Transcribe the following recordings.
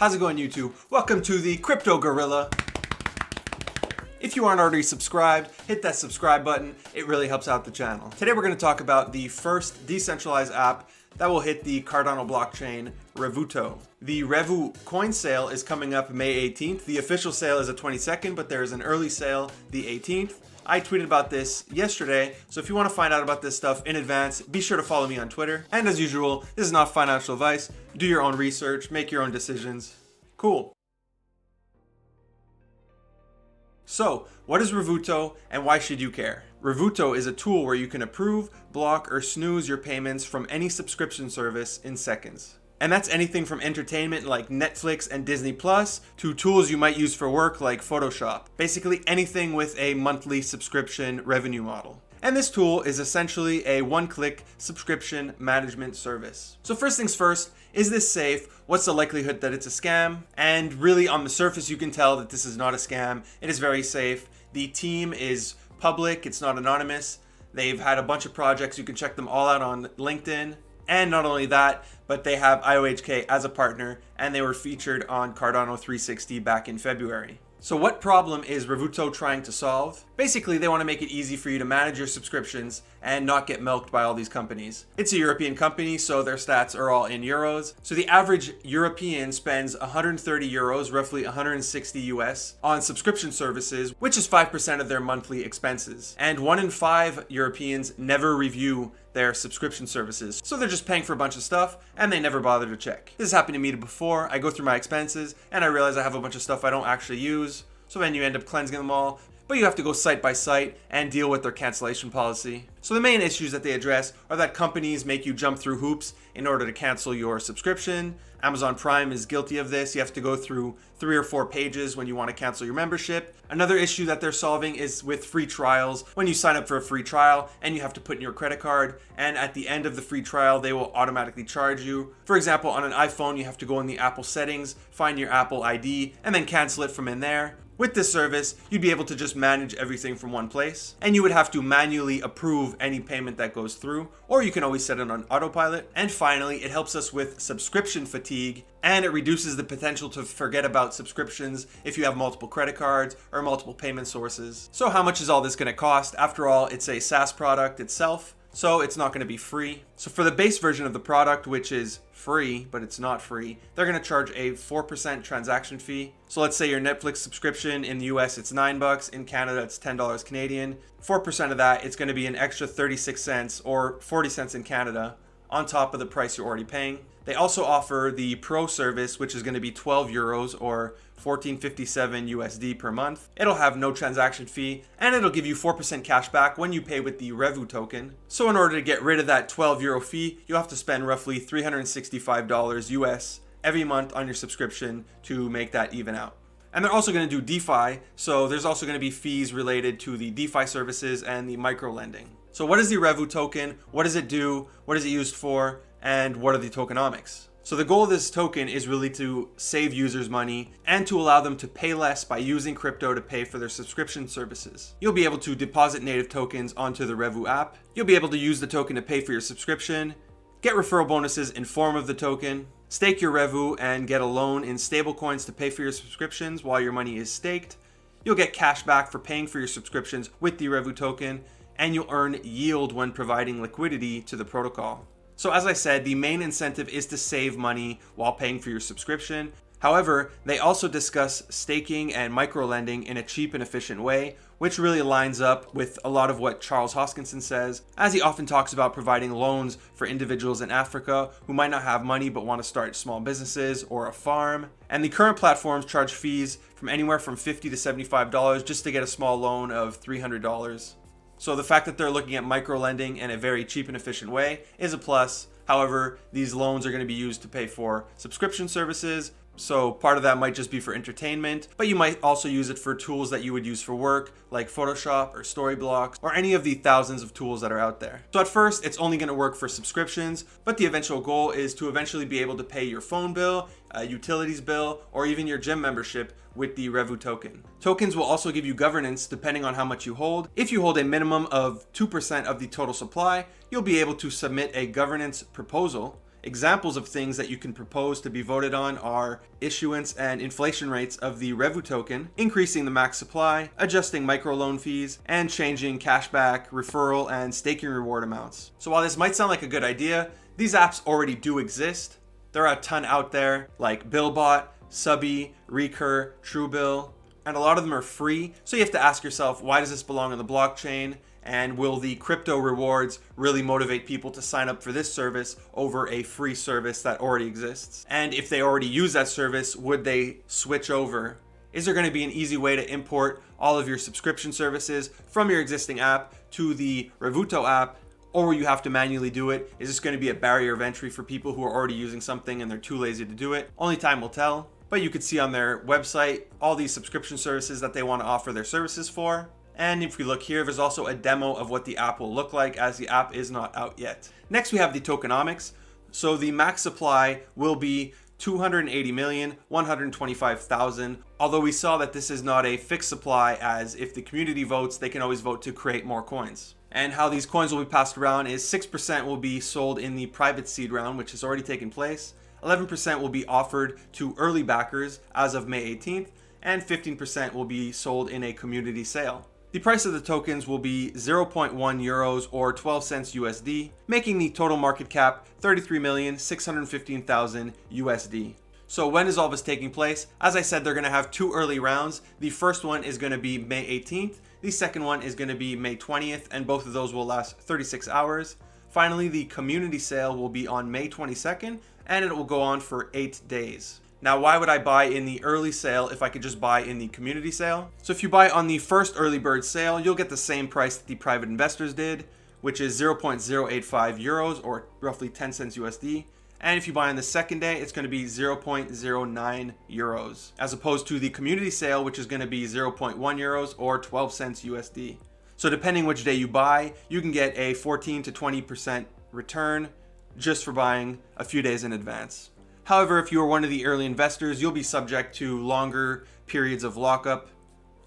How's it going, YouTube? Welcome to the Crypto Gorilla. If you aren't already subscribed, hit that subscribe button. It really helps out the channel. Today we're going to talk about the first decentralized app that will hit the Cardano blockchain, Revuto. The REVU coin sale is coming up May 18th. The official sale is the 22nd, but there is an early sale the 18th. I tweeted about this yesterday, so if you want to find out about this stuff in advance, be sure to follow me on Twitter. And as usual, this is not financial advice. Do your own research, make your own decisions. Cool. So, what is Revuto and why should you care? Revuto is a tool where you can approve, block, or snooze your payments from any subscription service in seconds. And that's anything from entertainment like Netflix and Disney Plus to tools you might use for work like Photoshop. Basically anything with a monthly subscription revenue model. And this tool is essentially a one-click subscription management service. So first things first, is this safe? What's the likelihood that it's a scam? And really on the surface you can tell that this is not a scam. It is very safe. The team is public, it's not anonymous. They've had a bunch of projects, you can check them all out on LinkedIn. And not only that, but they have IOHK as a partner, and they were featured on Cardano 360 back in February. So what problem is Revuto trying to solve? Basically, they want to make it easy for you to manage your subscriptions and not get milked by all these companies. It's a European company, so their stats are all in euros. So the average European spends 130 euros, roughly 160 US, on subscription services, which is 5% of their monthly expenses. And 1 in 5 Europeans never review their subscription services. So they're just paying for a bunch of stuff and they never bother to check. This has happened to me before. I go through my expenses and I realize I have a bunch of stuff I don't actually use. So then you end up cleansing them all. But you have to go site by site and deal with their cancellation policy. So the main issues that they address are that companies make you jump through hoops in order to cancel your subscription. Amazon Prime is guilty of this. You have to go through 3 or 4 pages when you want to cancel your membership. Another issue that they're solving is with free trials. When you sign up for a free trial and you have to put in your credit card, and at the end of the free trial, they will automatically charge you. For example, on an iPhone, you have to go in the Apple settings, find your Apple ID, and then cancel it from in there. With this service, you'd be able to just manage everything from one place, and you would have to manually approve any payment that goes through, or you can always set it on autopilot. And finally, it helps us with subscription fatigue, and it reduces the potential to forget about subscriptions if you have multiple credit cards or multiple payment sources. So how much is all this going to cost? After all, it's a SaaS product itself, so it's not going to be free. So for the base version of the product, which is free, but it's not free, they're going to charge a 4% transaction fee. So let's say your Netflix subscription in the US, it's $9. In Canada, it's $10 Canadian. 4% of that, it's going to be an extra 36 cents or 40 cents in Canada on top of the price you're already paying. They also offer the Pro service, which is going to be 12 euros or 14.57 USD per month. It'll have no transaction fee, and it'll give you 4% cash back when you pay with the REVU token. So in order to get rid of that 12 euro fee, you'll have to spend roughly $365 US every month on your subscription to make that even out. And they're also going to do DeFi, so there's also going to be fees related to the DeFi services and the micro lending. So what is the REVU token? What does it do? What is it used for? And what are the tokenomics? So the goal of this token is really to save users money and to allow them to pay less by using crypto to pay for their subscription services. You'll be able to deposit native tokens onto the REVU app. You'll be able to use the token to pay for your subscription, get referral bonuses in form of the token, stake your REVU and get a loan in stablecoins to pay for your subscriptions while your money is staked. You'll get cash back for paying for your subscriptions with the REVU token, and you'll earn yield when providing liquidity to the protocol. So as I said, the main incentive is to save money while paying for your subscription. However, they also discuss staking and micro-lending in a cheap and efficient way, which really lines up with a lot of what Charles Hoskinson says, as he often talks about providing loans for individuals in Africa who might not have money but want to start small businesses or a farm. And the current platforms charge fees from anywhere from $50 to $75 just to get a small loan of $300. So the fact that they're looking at micro-lending in a very cheap and efficient way is a plus. However, these loans are going to be used to pay for subscription services. So part of that might just be for entertainment, but you might also use it for tools that you would use for work, like Photoshop or Storyblocks, or any of the thousands of tools that are out there. So at first, it's only going to work for subscriptions, but the eventual goal is to eventually be able to pay your phone bill, a utilities bill, or even your gym membership with the REVU token. Tokens will also give you governance depending on how much you hold. If you hold a minimum of 2% of the total supply, you'll be able to submit a governance proposal. Examples of things that you can propose to be voted on are issuance and inflation rates of the REVU token, increasing the max supply, adjusting microloan fees, and changing cashback, referral, and staking reward amounts. So while this might sound like a good idea, these apps already do exist. There are a ton out there like Billbot, Subby, Recur, Truebill, and a lot of them are free. So you have to ask yourself, why does this belong on the blockchain? And will the crypto rewards really motivate people to sign up for this service over a free service that already exists? And if they already use that service, would they switch over? Is there going to be an easy way to import all of your subscription services from your existing app to the Revuto app? Or will you have to manually do it? Is this going to be a barrier of entry for people who are already using something and they're too lazy to do it? Only time will tell. But you could see on their website all these subscription services that they want to offer their services for. And if we look here, there's also a demo of what the app will look like, as the app is not out yet. Next, we have the tokenomics. So the max supply will be 280,125,000, although we saw that this is not a fixed supply, as if the community votes, they can always vote to create more coins. And how these coins will be passed around is 6% will be sold in the private seed round, which has already taken place. 11% will be offered to early backers as of May 18th, and 15% will be sold in a community sale. The price of the tokens will be 0.1 euros or 12 cents USD, making the total market cap 33,615,000 USD. So when is all this taking place? As I said, they're going to have two early rounds. The first one is going to be May 18th. The second one is going to be May 20th, and both of those will last 36 hours. Finally, the community sale will be on May 22nd, and it will go on for 8 days. Now, why would I buy in the early sale if I could just buy in the community sale? So if you buy on the first early bird sale, you'll get the same price that the private investors did, which is 0.085 euros or roughly 10 cents USD. And if you buy on the second day, it's going to be 0.09 euros, as opposed to the community sale, which is going to be 0.1 euros or 12 cents USD. So depending which day you buy, you can get a 14 to 20% return just for buying a few days in advance. However, if you are one of the early investors, you'll be subject to longer periods of lockup,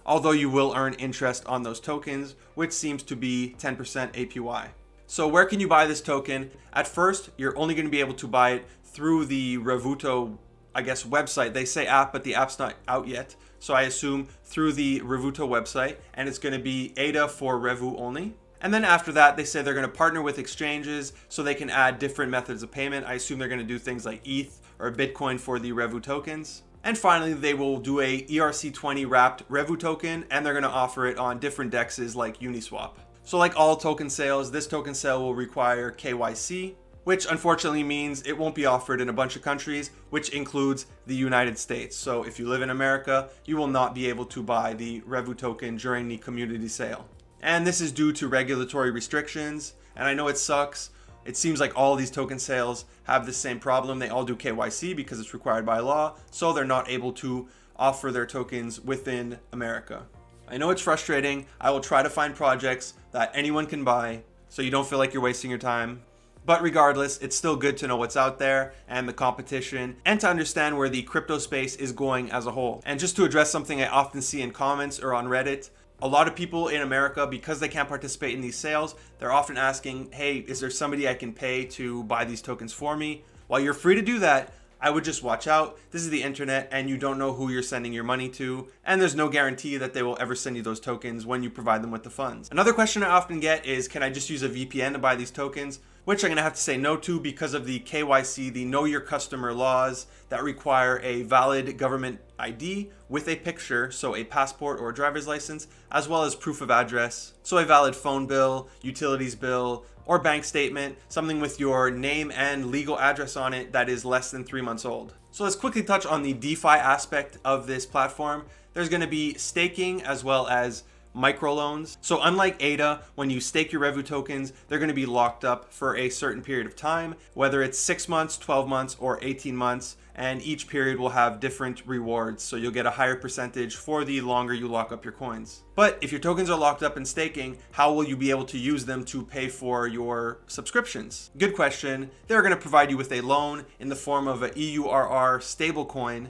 although you will earn interest on those tokens, which seems to be 10% APY. So where can you buy this token? At first, you're only going to be able to buy it through the Revuto, website. They say app, but the app's not out yet. So I assume through the Revuto website, and it's going to be ADA for REVU only. And then after that, they say they're going to partner with exchanges so they can add different methods of payment. I assume they're going to do things like ETH or Bitcoin for the REVU tokens. And finally, they will do a ERC20 wrapped REVU token, and they're going to offer it on different dexes like Uniswap. So like all token sales, this token sale will require KYC, which unfortunately means it won't be offered in a bunch of countries, which includes the United States. So if you live in America, you will not be able to buy the REVU token during the community sale. And this is due to regulatory restrictions. And I know it sucks. It seems like all of these token sales have the same problem. They all do KYC because it's required by law. So they're not able to offer their tokens within America. I know it's frustrating. I will try to find projects that anyone can buy so you don't feel like you're wasting your time. But regardless, it's still good to know what's out there and the competition, and to understand where the crypto space is going as a whole. And just to address something I often see in comments or on Reddit, a lot of people in America, because they can't participate in these sales, they're often asking, hey, is there somebody I can pay to buy these tokens for me? While you're free to do that, I would just watch out. This is the internet, and you don't know who you're sending your money to, and there's no guarantee that they will ever send you those tokens when you provide them with the funds. Another question I often get is, can I just use a VPN to buy these tokens? Which I'm going to have to say no to because of the KYC, the Know Your Customer laws that require a valid government ID with a picture, so a passport or a driver's license, as well as proof of address, so a valid phone bill, utilities bill, or bank statement, something with your name and legal address on it that is less than 3 months old. So let's quickly touch on the DeFi aspect of this platform. There's going to be staking as well as microloans. So unlike ADA, when you stake your REVU tokens, they're going to be locked up for a certain period of time, whether it's 6 months, 12 months, or 18 months, and each period will have different rewards. So you'll get a higher percentage for the longer you lock up your coins. But if your tokens are locked up in staking, how will you be able to use them to pay for your subscriptions? Good question. They're going to provide you with a loan in the form of a EURR stablecoin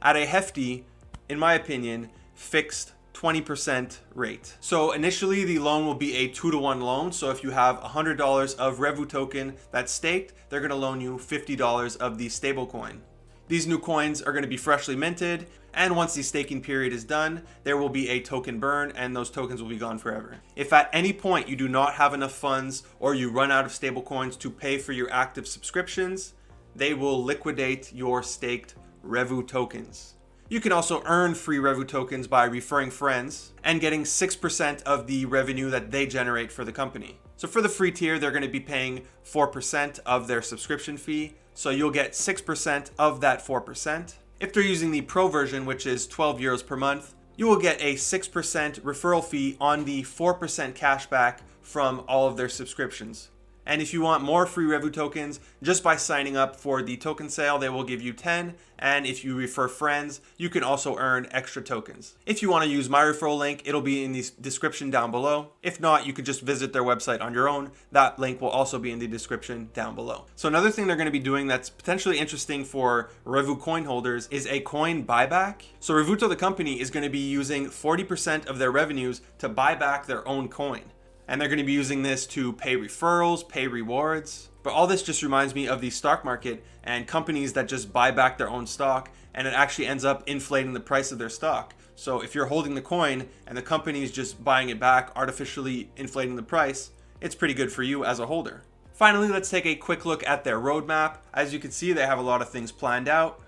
at a hefty, in my opinion, fixed 20% rate. So initially the loan will be a 2-to-1 loan. So if you have $100 of REVU token that's staked, they're going to loan you $50 of the stablecoin. These new coins are going to be freshly minted, and once the staking period is done, there will be a token burn and those tokens will be gone forever. If at any point you do not have enough funds or you run out of stablecoins to pay for your active subscriptions, they will liquidate your staked REVU tokens. You can also earn free REVU tokens by referring friends and getting 6% of the revenue that they generate for the company. So for the free tier, they're going to be paying 4% of their subscription fee. So you'll get 6% of that 4%. If they're using the pro version, which is 12 euros per month, you will get a 6% referral fee on the 4% cashback from all of their subscriptions. And if you want more free REVU tokens, just by signing up for the token sale, they will give you 10. And if you refer friends, you can also earn extra tokens. If you want to use my referral link, it'll be in the description down below. If not, you could just visit their website on your own. That link will also be in the description down below. So another thing they're going to be doing that's potentially interesting for REVU coin holders is a coin buyback. So Revuto, the company, is going to be using 40% of their revenues to buy back their own coin. And they're going to be using this to pay referrals, pay rewards. But all this just reminds me of the stock market and companies that just buy back their own stock, and it actually ends up inflating the price of their stock. So if you're holding the coin and the company is just buying it back, artificially inflating the price, it's pretty good for you as a holder. Finally, let's take a quick look at their roadmap. As you can see, they have a lot of things planned out.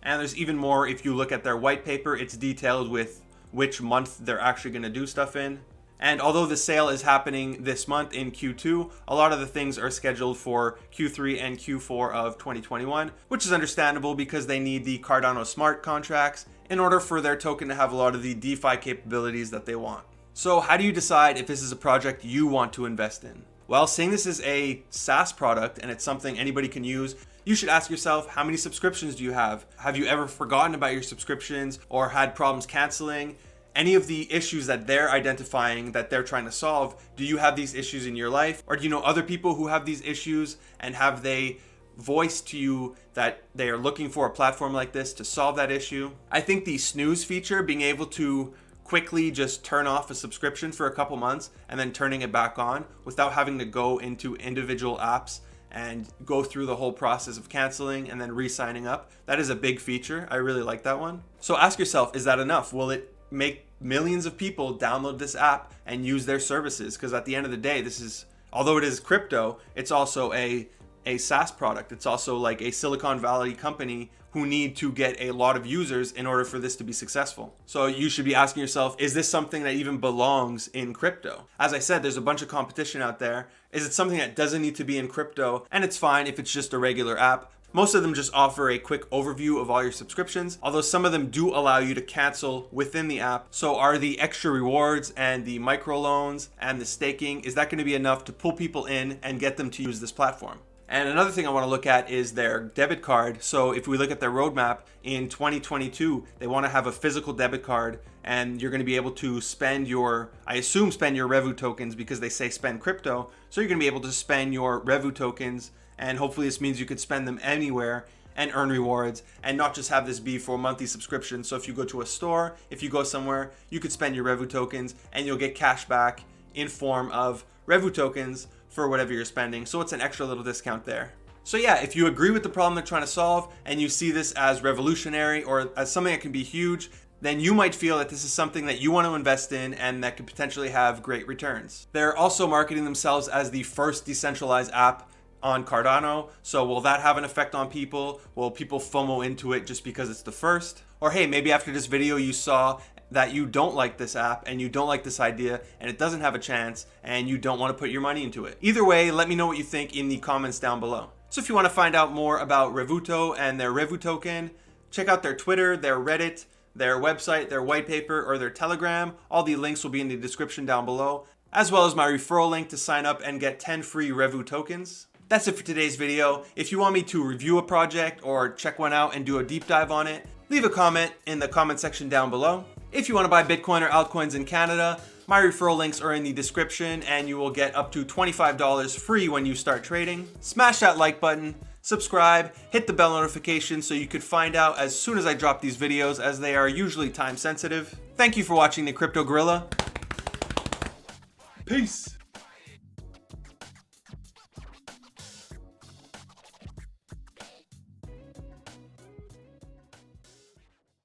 And there's even more if you look at their white paper. It's detailed with which month they're actually going to do stuff in. And although the sale is happening this month in Q2, a lot of the things are scheduled for Q3 and Q4 of 2021, which is understandable because they need the Cardano smart contracts in order for their token to have a lot of the DeFi capabilities that they want. So how do you decide if this is a project you want to invest in? Well, seeing this is a SaaS product and it's something anybody can use, you should ask yourself, how many subscriptions do you have? Have you ever forgotten about your subscriptions or had problems canceling? Any of the issues that they're identifying that they're trying to solve, do you have these issues in your life? Or do you know other people who have these issues, and have they voiced to you that they are looking for a platform like this to solve that issue? I think the snooze feature, being able to quickly just turn off a subscription for a couple months and then turning it back on without having to go into individual apps and go through the whole process of canceling and then re-signing up, that is a big feature. I really like that one. So ask yourself, is that enough? Will it make millions of people download this app and use their services? Because at the end of the day, this is, although it is crypto, it's also a SaaS product. It's also like a Silicon Valley company who need to get a lot of users in order for this to be successful. So you should be asking yourself, is this something that even belongs in crypto? As I said, there's a bunch of competition out there. Is it something that doesn't need to be in crypto? And it's fine if it's just a regular app. Most of them just offer a quick overview of all your subscriptions, although some of them do allow you to cancel within the app. So are the extra rewards and the microloans and the staking, is that going to be enough to pull people in and get them to use this platform? And another thing I want to look at is their debit card. So if we look at their roadmap in 2022, they want to have a physical debit card, and you're going to be able to spend your, I assume spend your REVU tokens, because they say spend crypto. So you're going to be able to spend your REVU tokens, and hopefully this means you could spend them anywhere and earn rewards, and not just have this be for a monthly subscription. So if you go to a store, if you go somewhere, you could spend your REVU tokens and you'll get cash back in form of REVU tokens for whatever you're spending. So it's an extra little discount there. So yeah, if you agree with the problem they're trying to solve and you see this as revolutionary or as something that can be huge, then you might feel that this is something that you want to invest in and that could potentially have great returns. They're also marketing themselves as the first decentralized app on Cardano. So will that have an effect on people? Will people FOMO into it just because it's the first? Or hey, maybe after this video you saw that you don't like this app and you don't like this idea and it doesn't have a chance and you don't want to put your money into it. Either way, let me know what you think in the comments down below. So if you want to find out more about Revuto and their REVU token, check out their Twitter, their Reddit, their website, their white paper, or their Telegram. All the links will be in the description down below, as well as my referral link to sign up and get 10 free REVU tokens. That's it for today's video. If you want me to review a project or check one out and do a deep dive on it, leave a comment in the comment section down below. If you want to buy Bitcoin or altcoins in Canada, my referral links are in the description and you will get up to $25 free when you start trading. Smash that like button, subscribe, hit the bell notification so you could find out as soon as I drop these videos, as they are usually time sensitive. Thank you for watching the Crypto Gorilla. Peace.